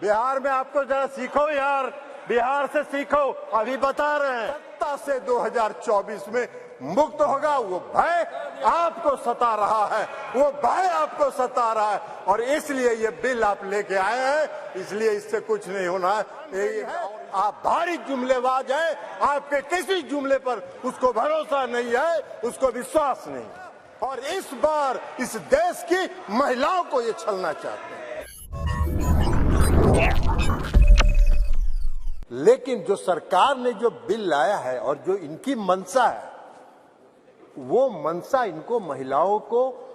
बिहार में आपको जरा सीखो यार, बिहार से सीखो। अभी बता रहे हैं सत्ता से 2024 में मुक्त होगा। वो भय आपको सता रहा है, वो भय आपको सता रहा है, और इसलिए ये बिल आप लेके आए हैं। इसलिए इससे कुछ नहीं होना है। आप भारी जुमलेबाज हैं, आपके किसी जुमले पर उसको भरोसा नहीं है, उसको विश्वास नहीं, और इस बार इस देश की महिलाओं को ये छलना चाहते हैं। लेकिन जो सरकार ने जो बिल लाया है और जो इनकी मंशा है, वो मंशा इनको महिलाओं को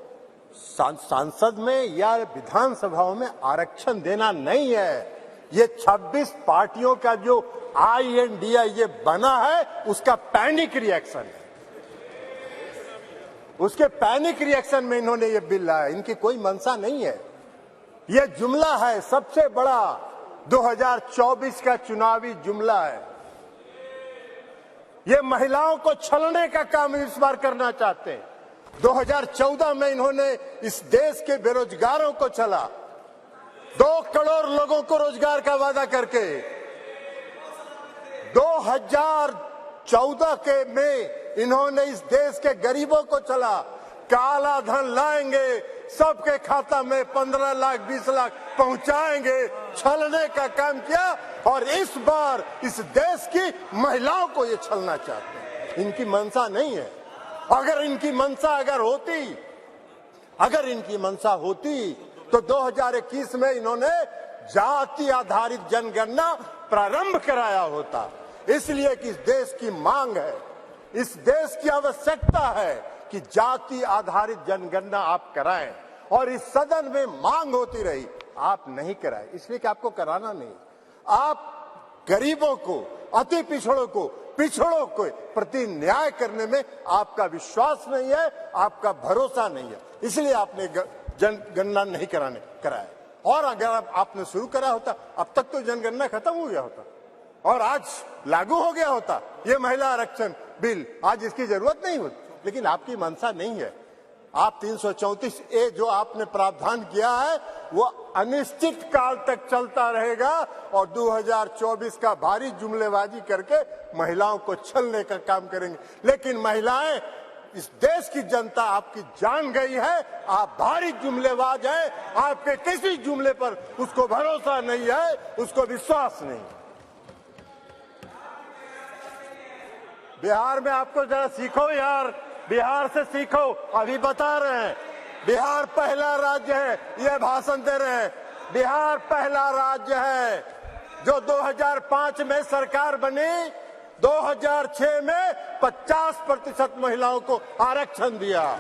सांसद में या विधानसभाओं में आरक्षण देना नहीं है। ये 26 पार्टियों का जो INDA ये बना है, उसका पैनिक रिएक्शन है। उसके पैनिक रिएक्शन में इन्होंने ये बिल लाया। इनकी कोई मंशा नहीं है। ये जुमला है, सबसे बड़ा 2024 का चुनावी जुमला है। ये महिलाओं को छलने का काम इस बार करना चाहते हैं। 2014 में इन्होंने इस देश के बेरोजगारों को छला, 2 करोड़ लोगों को रोजगार का वादा करके। 2014 के में इन्होंने इस देश के गरीबों को छला, काला धन लाएंगे, सबके खाता में 15 लाख 20 लाख पहुंचाएंगे, छलने का काम किया। और इस बार इस देश की महिलाओं को ये छलना चाहते हैं। इनकी मंशा नहीं है। अगर इनकी मंशा अगर इनकी मंशा होती तो 2021 में इन्होंने जाति आधारित जनगणना प्रारंभ कराया होता। इसलिए कि इस देश की मांग है, इस देश की आवश्यकता है कि जाति आधारित जनगणना आप कराएं, और इस सदन में मांग होती रही, आप नहीं कराए। इसलिए कि आपको कराना नहीं। आप गरीबों को, अति पिछड़ों को प्रति न्याय करने में आपका विश्वास नहीं है, आपका भरोसा नहीं है। इसलिए आपने जनगणना नहीं कराया। और अगर आपने शुरू करा होता, अब तक तो जनगणना खत्म हो गया होता और आज लागू हो गया होता ये महिला आरक्षण बिल। आज इसकी जरूरत नहीं होती। लेकिन आपकी मंशा नहीं है। आप 334A जो आपने प्रावधान किया है, वो अनिश्चित काल तक चलता रहेगा, और 2024 का भारी जुमलेबाजी करके महिलाओं को छलने का काम करेंगे। लेकिन महिलाएं, इस देश की जनता आपकी जान गई है। आप भारी जुमलेबाज हैं, आपके किसी जुमले पर उसको भरोसा नहीं है, उसको विश्वास नहीं। बिहार में आपको जरा सीखो यार, बिहार से सीखो। अभी बता रहे हैं बिहार पहला राज्य है, ये भाषण दे रहे हैं। बिहार पहला राज्य है जो 2005 में सरकार बनी, 2006 में 50% महिलाओं को आरक्षण दिया।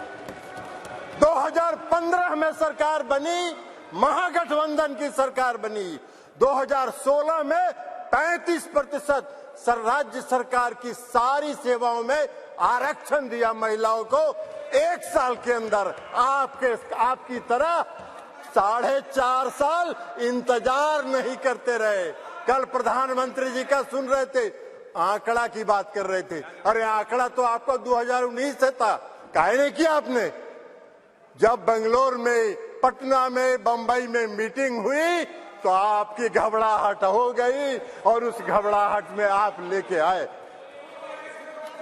2015 में सरकार बनी, महागठबंधन की सरकार बनी। 2016 में 35% राज्य सरकार की सारी सेवाओं में आरक्षण दिया महिलाओं को। 1 साल के अंदर आपकी तरह 4.5 साल इंतजार नहीं करते रहे। कल प्रधानमंत्री जी का सुन रहे थे, आंकड़ा की बात कर रहे थे। अरे आंकड़ा तो आपका 2019 से था, काहे नहीं किया आपने? जब बेंगलोर में, पटना में, बंबई में मीटिंग हुई तो आपकी घबराहट हो गई, और उस घबराहट में आप लेके आए।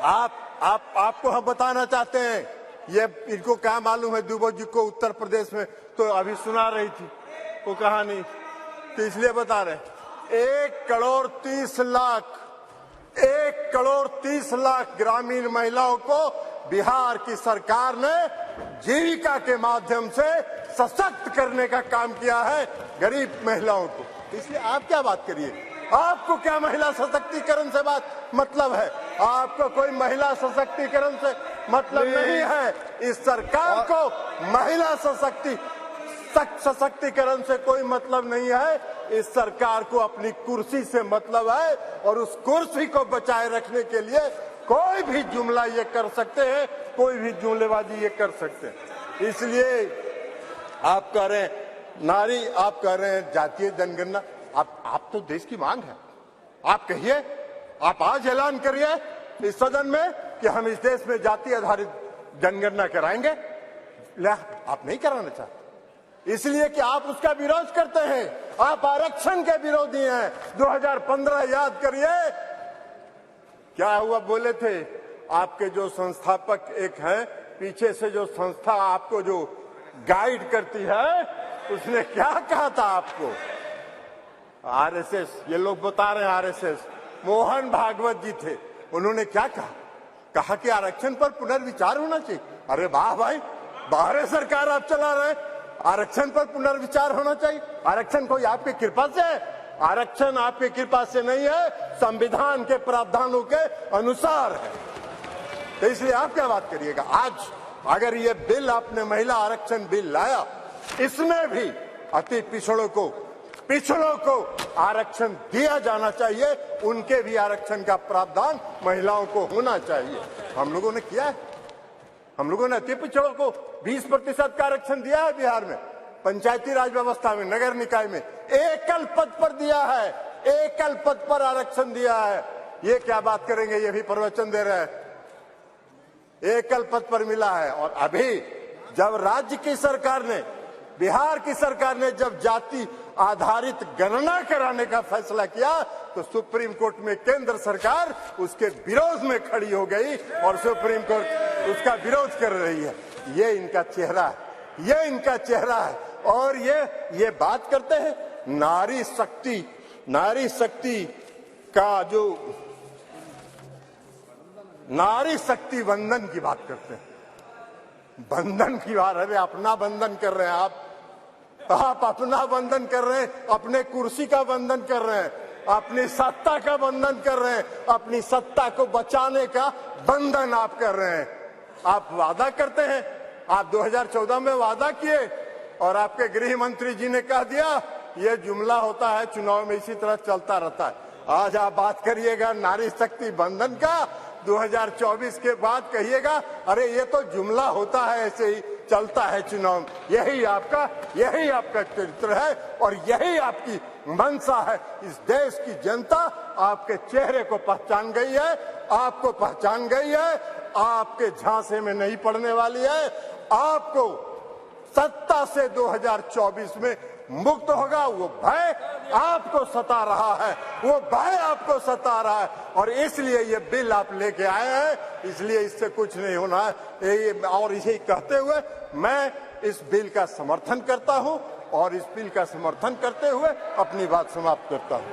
आपको हम बताना चाहते हैं, ये इनको क्या मालूम है दुबे जी को उत्तर प्रदेश में तो अभी सुना रही थी वो कहानी, तो इसलिए बता रहे। 1 करोड़ 30 लाख ग्रामीण महिलाओं को बिहार की सरकार ने जीविका के माध्यम से सशक्त करने का काम किया है, गरीब महिलाओं को। इसलिए आप क्या बात करिए, आपको क्या महिला सशक्तिकरण से मतलब है? आपको कोई महिला सशक्तिकरण से मतलब नहीं है। इस सरकार को महिला सशक्तिकरण से कोई मतलब नहीं है। इस सरकार को अपनी कुर्सी से मतलब है, और उस कुर्सी को बचाए रखने के लिए कोई भी जुमला ये कर सकते हैं, कोई भी जुमलेबाजी ये कर सकते हैं। इसलिए आप कह रहे हैं नारी, आप कह रहे हैं जातीय जनगणना। आप तो देश की मांग है, आप कहिए, आप आज ऐलान करिए इस सदन में कि हम इस देश में जाति आधारित जनगणना कराएंगे। आप नहीं कराना चाहते, इसलिए कि आप उसका विरोध करते हैं। आप आरक्षण के विरोधी हैं। 2015 याद करिए क्या हुआ, बोले थे आपके जो संस्थापक एक हैं, पीछे से जो संस्था आपको जो गाइड करती है, उसने क्या कहा था आपको? आरएसएस, ये लोग बता रहे हैं आरएसएस, मोहन भागवत जी थे, उन्होंने क्या कहा? कहा कि आरक्षण पर पुनर्विचार होना चाहिए। अरे वाह भाई, बाहर सरकार आप चला रहे, आरक्षण पर पुनर्विचार होना चाहिए। आरक्षण कोई आपकी कृपा से है? आरक्षण आपकी कृपा से नहीं है, संविधान के प्रावधानों के अनुसार है। तो इसलिए आप क्या बात करिएगा? आज अगर ये बिल आपने महिला आरक्षण बिल लाया, इसमें भी अति पिछड़ों को आरक्षण दिया जाना चाहिए, उनके भी आरक्षण का प्रावधान महिलाओं को होना चाहिए। हम लोगों ने किया है, हम लोगों ने अति पिछड़ों को 20% का आरक्षण दिया है बिहार में, पंचायती राज व्यवस्था में, नगर निकाय में एकल पद पर दिया है, एकल पद पर आरक्षण दिया है। ये क्या बात करेंगे, ये भी प्रवचन दे रहे हैं, एकल पद पर मिला है। और अभी जब राज्य की सरकार ने, बिहार की सरकार ने जब जाति आधारित गणना कराने का फैसला किया, तो सुप्रीम कोर्ट में केंद्र सरकार उसके विरोध में खड़ी हो गई और सुप्रीम कोर्ट उसका विरोध कर रही है। ये इनका चेहरा है, ये इनका चेहरा है। और ये बात करते हैं नारी शक्ति का जो नारी शक्ति बंधन की बात करते हैं, बंधन की बात। अरे अपना बंधन कर रहे हैं आप अपना बंधन कर रहे हैं, अपने कुर्सी का बंधन कर रहे हैं, अपनी सत्ता का बंधन कर रहे हैं, अपनी सत्ता को बचाने का बंधन आप कर रहे हैं। आप वादा करते हैं, आप 2014 में वादा किए और आपके गृह मंत्री जी ने कह दिया ये जुमला होता है, चुनाव में इसी तरह चलता रहता है। आज आप बात करिएगा नारी शक्ति बंधन का, 2024 के बाद कहिएगा अरे ये तो जुमला होता है, ऐसे ही चलता है चुनाव। यही आपका चरित्र है और यही आपकी मंशा है। इस देश की जनता आपके चेहरे को पहचान गई है, आपको पहचान गई है, आपके झांसे में नहीं पड़ने वाली है। आपको सत्ता से 2024 में मुक्त होगा, वो भय आपको सता रहा है, वो भय आपको सता रहा है। और इसलिए ये बिल आप लेके आए हैं, इसलिए इससे कुछ नहीं होना है। और इसे कहते हुए मैं इस बिल का समर्थन करता हूं और इस बिल का समर्थन करते हुए अपनी बात समाप्त करता हूं।